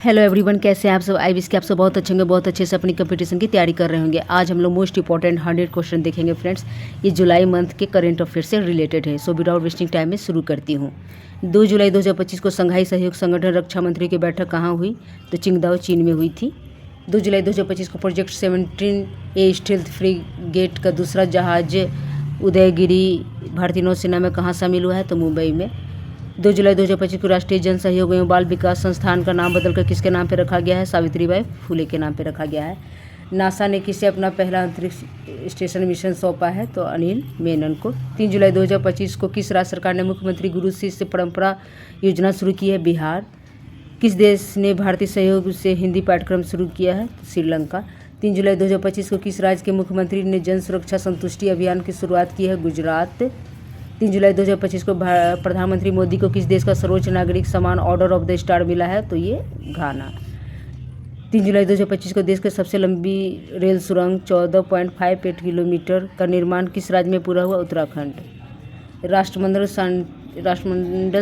Hello everyone, कैसे हैं आप सब। आई विश के आप सब बहुत अच्छे होंगे, बहुत अच्छे से अपनी कंपटीशन की तैयारी कर रहे होंगे। आज हम लोग मोस्ट इंपॉर्टेंट 100 क्वेश्चन देखेंगे फ्रेंड्स। ये जुलाई मंथ के करंट अफेयर से रिलेटेड है। सो विदाउट वेस्टिंग टाइम में शुरू करती हूँ। 2 जुलाई 2025 को संघाई सहयोग संगठन रक्षा मंत्री की बैठक कहाँ हुई? तो चिंगदाओ चीन में हुई थी। 2 जुलाई 2025 को प्रोजेक्ट 17A स्टील्थ फ्रीगेट का दूसरा जहाज उदयगिरी भारतीय नौसेना में कहाँ शामिल हुआ है? तो मुंबई में। 2 जुलाई 2025 को राष्ट्रीय जन सहयोग एवं बाल विकास संस्थान का नाम बदलकर किसके नाम पर रखा गया है? सावित्रीबाई फुले के नाम पर रखा गया है। नासा ने किसे अपना पहला अंतरिक्ष स्टेशन मिशन सौंपा है? तो अनिल मेनन को। 3 जुलाई 2025 को किस राज्य सरकार ने मुख्यमंत्री गुरु शिष्य परंपरा योजना शुरू की है? बिहार। किस देश ने भारतीय सहयोग से हिंदी पाठ्यक्रम शुरू किया है? तो श्रीलंका। 3 जुलाई 2025 को किस राज्य के मुख्यमंत्री ने जन सुरक्षा संतुष्टि अभियान की शुरुआत की है? गुजरात। 3 जुलाई 2025 को प्रधानमंत्री मोदी को किस देश का सर्वोच्च नागरिक सम्मान ऑर्डर ऑफ द स्टार मिला है? तो ये घाना। 3 जुलाई 2025 को देश की सबसे लंबी रेल सुरंग 14.58 किलोमीटर का निर्माण किस राज्य में पूरा हुआ? उत्तराखंड। राष्ट्रमंडल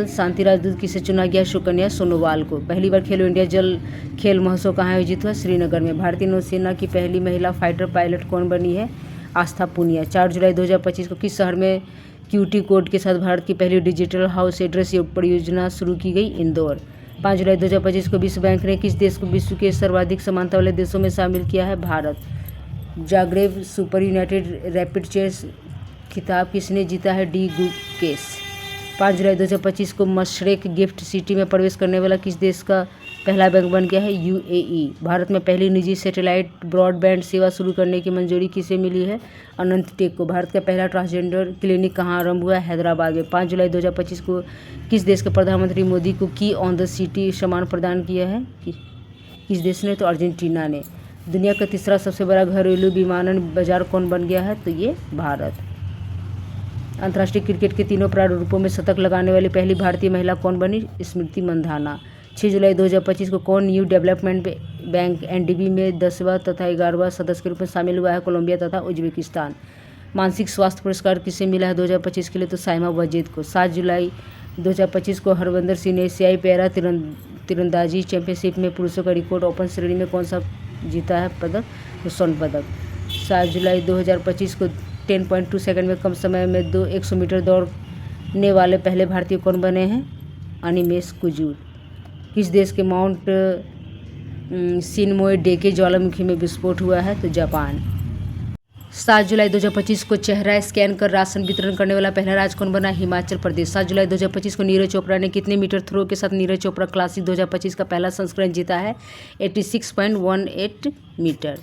शांति राजदूत किसे चुना गया? सुकन्या सोनोवाल को। पहली बार खेलो इंडिया जल खेल महोत्सव कहाँ आयोजित हुआ? श्रीनगर में। भारतीय नौसेना की पहली महिला फाइटर पायलट कौन बनी है? आस्था पुनिया। 4 जुलाई 2025 को किस शहर में क्यूटी कोड के साथ भारत की पहली डिजिटल हाउस एड्रेस परियोजना शुरू की गई? इंदौर। 5 जुलाई 2025 को विश्व बैंक ने किस देश को विश्व के सर्वाधिक समानता वाले देशों में शामिल किया है? Bharat. Zagreb super united rapid chess खिताब किसने जीता है? डी गुकेश। 5 जुलाई 2025 को मशरेक गिफ्ट सिटी में प्रवेश करने वाला किस देश का पहला बैंक बन गया है? यूएई। भारत में पहली निजी सैटेलाइट ब्रॉडबैंड सेवा शुरू करने की मंजूरी किसे मिली है? अनंत टेक को। भारत का पहला ट्रांसजेंडर क्लिनिक कहाँ आरंभ हुआ है? हैदराबाद में। 5 जुलाई 2025 को किस देश के प्रधानमंत्री मोदी को की ऑन द सिटी सम्मान प्रदान किया है? किस देश ने? तो अर्जेंटीना ने। दुनिया का तीसरा सबसे बड़ा घरेलू विमानन बाजार कौन बन गया है? तो ये भारत। अंतर्राष्ट्रीय क्रिकेट के तीनों प्रारूपों में शतक लगाने वाली पहली भारतीय महिला कौन बनी? स्मृति मंधाना। 6 जुलाई 2025 को कौन न्यू डेवलपमेंट बैंक एनडीबी में 10वां तथा 11वां सदस्य के रूप में शामिल हुआ है? कोलंबिया तथा उज्बेकिस्तान। मानसिक स्वास्थ्य पुरस्कार किसे मिला है 2025 के लिए? तो साइमा वजीद को। 7 जुलाई 2025 को हरविंदर सिंह ने एशियाई पैरा तीरंदाजी चैंपियनशिप में पुरुषों का रिकॉर्ड ओपन श्रेणी में कौन सा जीता है पदक? तो स्वर्ण पदक। 7 जुलाई 2025 को 10.2 सेकंड में कम समय में 100 मीटर दौड़ने वाले पहले भारतीय कौन बने हैं? अनिमेश कुजूर। किस देश के माउंट सिनमोए डेके ज्वालामुखी में विस्फोट हुआ है? तो जापान। 7 जुलाई 2025 को चेहरा स्कैन कर राशन वितरण करने वाला पहला राज्य कौन बना? हिमाचल प्रदेश। 7 जुलाई 2025 को नीरज चोपड़ा ने कितने मीटर थ्रो के साथ नीरज चोपड़ा क्लासिक 2025 का पहला संस्करण जीता है? 86.18 मीटर।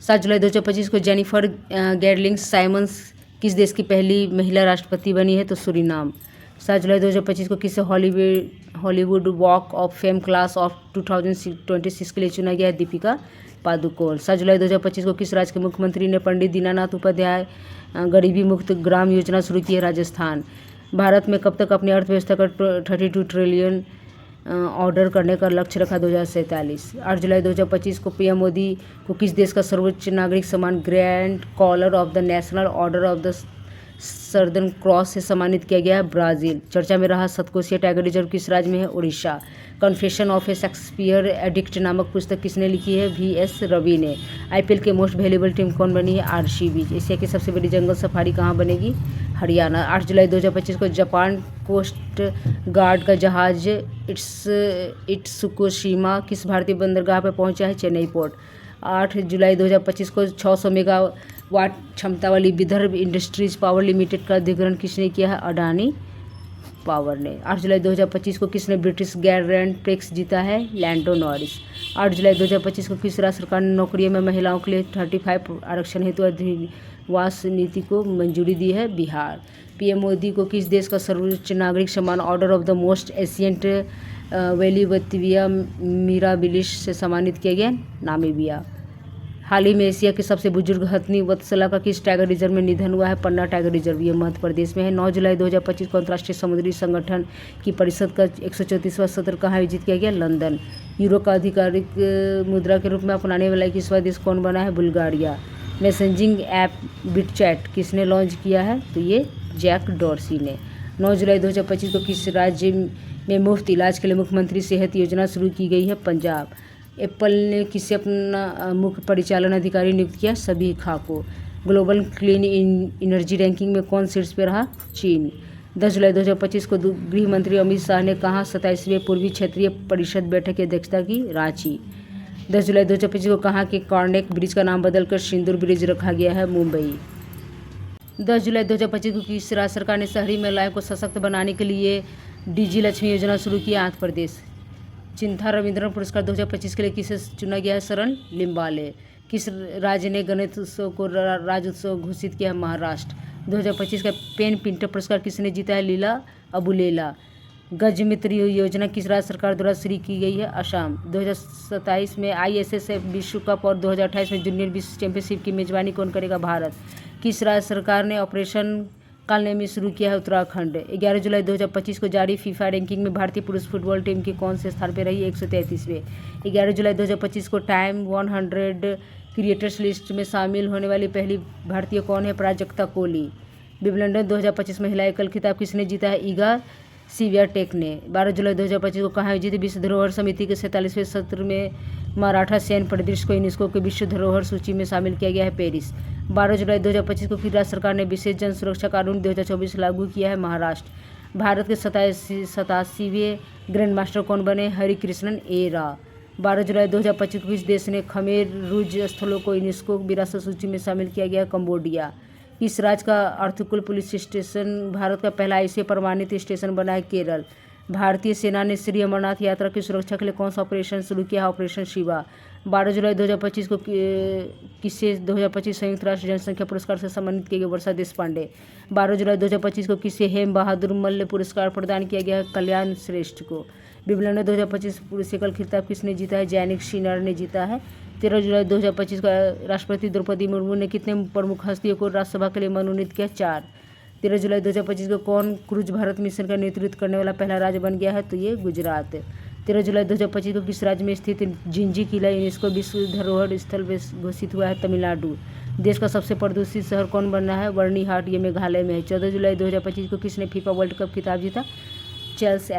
7 जुलाई 2025 को जेनिफर गैरलिंग साइमंस किस देश की पहली महिला राष्ट्रपति बनी है? तो सूरीनाम। 7 जुलाई 2025 को किसे Hollywood walk of fame class of 2026 के लिए चुना गया है? दीपिका पादुकोण। 7 जुलाई 2025 को किस राज्य के मुख्यमंत्री ने पंडित दीनानाथ उपाध्याय गरीबी मुक्त ग्राम योजना शुरू की है? राजस्थान। भारत में कब तक अपनी अर्थव्यवस्था का 32 ट्रिलियन ऑर्डर करने का लक्ष्य रखा? 2047। 8 जुलाई 2025 को पीएम मोदी को किस देश का सर्वोच्च नागरिक सम्मान Grand Collar of the National Order of the Southern Cross से सम्मानित किया गया है? ब्राजील। चर्चा में रहा सतकोशिया टाइगर रिजर्व किस राज्य में है? Orissa. Confession of A Shakespeare addict नामक पुस्तक किसने लिखी है? VS रवि ने। आईपीएल के मोस्ट वैल्यूएबल टीम कौन बनी है? RCB। एशिया की सबसे बड़ी जंगल सफारी कहाँ बनेगी? हरियाणा। 8 जुलाई 2025 को जापान कोस्ट गार्ड का जहाज इट्सुकुशिमा किस भारतीय बंदरगाह पर पहुंचा है? चेन्नई पोर्ट। 8 जुलाई 2025 को 600 मेगावाट क्षमता वाली विदर्भ इंडस्ट्रीज पावर लिमिटेड का अधिग्रहण किसने किया है? अडानी पावर ने। 8 जुलाई 2025 को किसने ब्रिटिश ग्रैंड प्रिक्स जीता है? Lando Norris. 8 जुलाई 2025 को किस राज्य सरकार ने नौकरियों में महिलाओं के लिए 35 आरक्षण हेतु अधिवास नीति को मंजूरी दी है? बिहार। पीएम मोदी को किस देश का सर्वोच्च नागरिक सम्मान order of the most ancient Welwitschia mirabilis से सम्मानित किया गया? नामीबिया। हाल ही में एशिया के सबसे बुजुर्ग हथनी वत्सला का किस टाइगर रिजर्व में निधन हुआ है? पन्ना टाइगर रिजर्व, ये मध्य प्रदेश में है। 9 जुलाई 2025 को अंतर्राष्ट्रीय समुद्री संगठन की परिषद का 134वां सत्र कहाँ आयोजित किया गया? लंदन। यूरो का आधिकारिक मुद्रा के रूप में अपनाने वाला 21वां देश कौन बना है? बुल्गारिया। मैसेजिंग ऐप बिटचैट किसने लॉन्च किया है? तो ये जैक डॉर्सी ने। 9 जुलाई 2025 को किस राज्य में मुफ्त इलाज के लिए मुख्यमंत्री सेहत योजना शुरू की गई है पंजाब। एप्पल ने किसे अपना मुख्य परिचालन अधिकारी नियुक्त किया? सभी खां को। ग्लोबल क्लीन एनर्जी रैंकिंग में कौन शीर्ष पे रहा? चीन। 10 जुलाई 2025 को गृह मंत्री अमित शाह ने कहा 27वीं पूर्वी क्षेत्रीय परिषद बैठक की अध्यक्षता की? रांची। 10 जुलाई 2025 को कहा कि कार्नेक ब्रिज का नाम बदलकर सिंदूर ब्रिज रखा गया है? मुंबई। 10 जुलाई 2025 को किस राज्य सरकार ने शहरी महिलाओं को सशक्त बनाने के लिए डीजी लक्ष्मी योजना शुरू की? आंध्र प्रदेश। चिंथा रविंद्रन पुरस्कार 2025 के लिए किसे चुना गया है? शरण लिम्बाले। किस राज्य ने गणेश उत्सव को राज्य उत्सव घोषित किया है? महाराष्ट्र। 2025 का पेन पिंटर पुरस्कार किसने जीता है? लीला अबुलेला। गज मित्र योजना किस राज्य सरकार द्वारा शुरू की गई है? असम। 2027 में ISSF विश्व कप और 2028 में जूनियर विश्व चैंपियनशिप की मेजबानी कौन करेगा? भारत। किस राज्य सरकार ने ऑपरेशन कालनेमी शुरू किया है? उत्तराखंड। 11 जुलाई 2025 को जारी फीफा रैंकिंग में भारतीय पुरुष फुटबॉल टीम की कौन से स्थान पर रही? 133वें। 11 जुलाई 2025 को टाइम 100 क्रिएटर्स लिस्ट में शामिल होने वाली पहली भारतीय कौन है? प्राजक्ता कोहली। विंबलडन 2025 महिला एकल खिताब किसने जीता है? ईगा स्वियाटेक ने। 12 जुलाई 2025 को कहाँ आयोजित विश्व धरोहर समिति के 47वें सत्र में मराठा सैन्य परिदृश्य को यूनेस्को के विश्व धरोहर सूची में शामिल किया गया है? पेरिस। 12 जुलाई 2025 को राज्य सरकार ने विशेष जन सुरक्षा कानून 2024 लागू किया है? महाराष्ट्र। भारत के 87वें ग्रैंड मास्टर कौन बने? हरिकृष्णन एरा। 12 जुलाई 2025 को किस देश ने खमेर रुज स्थलों को यूनेस्को विरासत सूची में शामिल किया गया? कंबोडिया। किस राज्य का अर्थिकुल पुलिस स्टेशन भारत का पहला ICA प्रमाणित स्टेशन बना है? केरल। भारतीय सेना ने श्री अमरनाथ यात्रा की सुरक्षा के लिए कौन सा ऑपरेशन शुरू किया है? ऑपरेशन शिवा। 12 जुलाई 2025 को किसे 2025 संयुक्त राष्ट्र जनसंख्या पुरस्कार से सम्मानित किया गया? वर्षा देशपांडे। 12 जुलाई 2025 को किसे हेम बहादुर मल्ल पुरस्कार प्रदान किया गया? कल्याण श्रेष्ठ को। विंबलडन 2025 पुरुष एकल खिताब किसने जीता है? जैनिक सिनर ने जीता है। 13 जुलाई 2025 का राष्ट्रपति द्रौपदी मुर्मू ने कितने प्रमुख हस्तियों को राज्यसभा के लिए मनोनीत किया? 4। 13 जुलाई 2025 को कौन क्रूज भारत मिशन का नेतृत्व करने वाला पहला राज्य बन गया है? तो ये गुजरात। 13 जुलाई 2025 को किस राज्य में स्थित जिंजी किला यूनेस्को विश्व धरोहर स्थल घोषित हुआ है? तमिलनाडु। देश का सबसे प्रदूषित शहर कौन बनना है? बर्नीहाट, ये मेघालय में है। 14 जुलाई 2025 को किसने फीफा वर्ल्ड कप खिताब जीता? Chelsea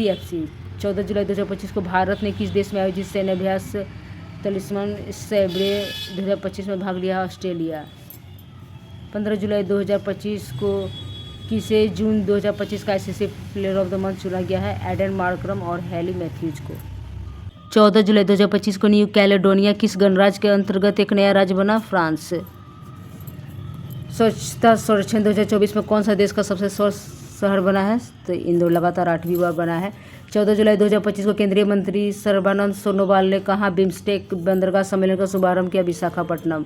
FC। 14 जुलाई 2025 को भारत ने किस देश में आयोजित सैन्य अभ्यास तलिस्मान सैब्रे 2025 में भाग लिया? ऑस्ट्रेलिया। 15 जुलाई 2025 को किसे जून 2025 का ICC player of the month चुना गया है? एडन मार्करम और हैली मैथ्यूज को। 14 जुलाई 2025 को न्यू कैलेडोनिया किस गणराज्य के अंतर्गत एक नया राज्य बना? फ्रांस। स्वच्छता सर्वेक्षण 2024 में कौन सा देश का सबसे स्वच्छ शहर बना है? तो इंदौर लगातार 8वीं बार बना है। 14 जुलाई 2025 को केंद्रीय मंत्री सर्बानंद सोनोवाल ने कहा बिम्स्टेक बंदरगाह सम्मेलन का शुभारंभ किया? विशाखापट्टनम।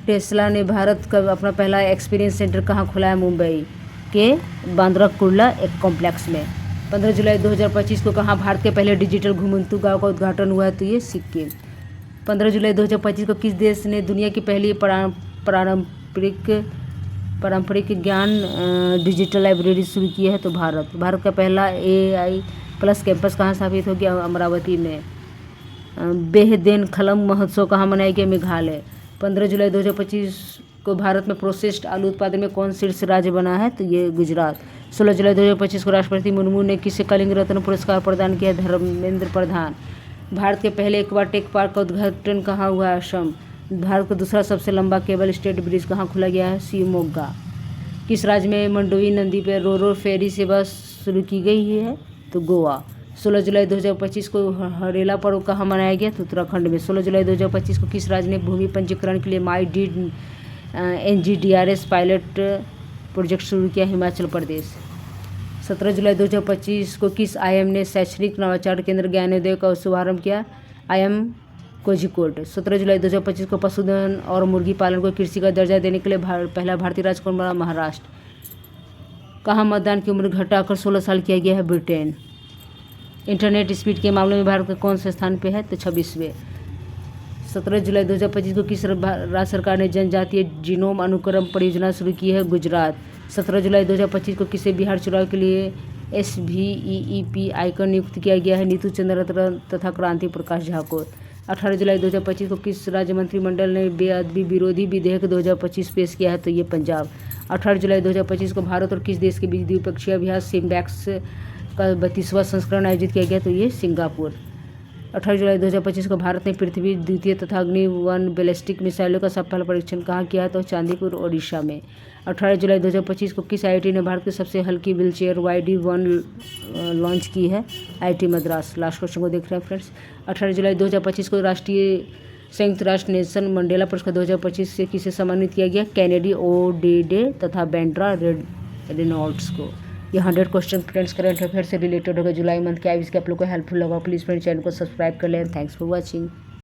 टेस्ला ने भारत का अपना पहला एक्सपीरियंस सेंटर कहाँ खोला है? मुंबई के बांद्रा कुर्ला एक कॉम्प्लेक्स में। 15 जुलाई 2025 को कहाँ भारत के पहले डिजिटल घुमंतु गाँव का उद्घाटन हुआ है? तो ये सिक्किम। 15 जुलाई 2025 को किस देश ने दुनिया की पहली पारंपरिक ज्ञान डिजिटल लाइब्रेरी शुरू की है? तो भारत। भारत का पहला AI+ कैंपस कहाँ स्थापित हो गया? अमरावती में। बेहदेन खलम महोत्सव कहाँ मनाया गया? मेघालय। 15 जुलाई 2025 को भारत में प्रोसेस्ड आलू उत्पादन में कौन शीर्ष राज्य बना है? तो ये गुजरात। 16 जुलाई 2025 को राष्ट्रपति मुर्मू ने किसे कलिंग रत्न पुरस्कार प्रदान किया? धर्मेंद्र प्रधान। भारत के पहले एक्वाटेक पार्क का उद्घाटन कहाँ हुआ? असम। भारत का दूसरा सबसे लंबा केबल स्टेट ब्रिज कहाँ खोला गया है? शिवमोगा। किस राज्य में मंडोवी नदी पर रोरो फेरी सेवा शुरू की गई है? तो गोवा। 16 जुलाई 2025 को हरेला पर्व कहाँ मनाया गया? तो उत्तराखंड में। 16 जुलाई 2025 को किस राज्य ने भूमि पंजीकरण के लिए MyDeed NGDRS पायलट प्रोजेक्ट शुरू किया? हिमाचल प्रदेश। 17 जुलाई 2025 को किस IIM ने शैक्षणिक नवाचार केंद्र ज्ञानोदय का शुभारंभ किया? IIM कोझिकोड। 17 जुलाई 2025 को पशुधन और मुर्गी पालन को कृषि का दर्जा देने के लिए पहला भारतीय राज्य कौन बना? महाराष्ट्र। कहाँ मतदान की उम्र घटाकर 16 साल किया गया है? ब्रिटेन। इंटरनेट स्पीड के मामले में भारत का कौन से स्थान पे है? तो 26वें। 17 जुलाई 2025 को किस राज्य सरकार ने जनजातीय जीनोम अनुक्रम परियोजना शुरू की है? गुजरात। 17 जुलाई 2025 को किसे बिहार चुनाव के लिए SVEEP आइकन नियुक्त किया गया है? नीतू चंद्र रत्न तथा क्रांति प्रकाश झा को। 18 जुलाई 2025 को किस राज्य मंत्रिमंडल ने बेअदबी विरोधी विधेयक 2025 पेश किया है? तो ये पंजाब। 18 जुलाई 2025 को भारत और किस देश के बीच द्विपक्षीय अभ्यास सिम्बैक्स का 32वां संस्करण आयोजित किया गया, तो ये सिंगापुर। 18 जुलाई 2025 को भारत ने पृथ्वी द्वितीय तथा अग्नि 1 बैलिस्टिक मिसाइलों का सफल परीक्षण कहाँ किया है, तो चांदीपुर ओडिशा में। 18 जुलाई 2025 को किस आईआईटी ने भारत की सबसे हल्की व्हीलचेयर YD1 लॉन्च की है, IIT मद्रास। लास्ट क्वेश्चन को देख रहे हैं फ्रेंड्स। 18 जुलाई 2025 को राष्ट्रीय संयुक्त राष्ट्र नेल्सन मंडेला पुरस्कार 2025 से किसे सम्मानित किया गया, कैनेडी ओडेडे तथा बेंड्रा रेनॉल्ड्स को। ये 100 क्वेश्चन फ्रेंड्स करंट अफेयर से रिलेटेड होगा जुलाई मंथ के। आई विश के आप लोग को हेल्पफुल लगा। प्लीज़ फ्रेंड्स चैनल को सब्सक्राइब कर लें। Thanks for watching.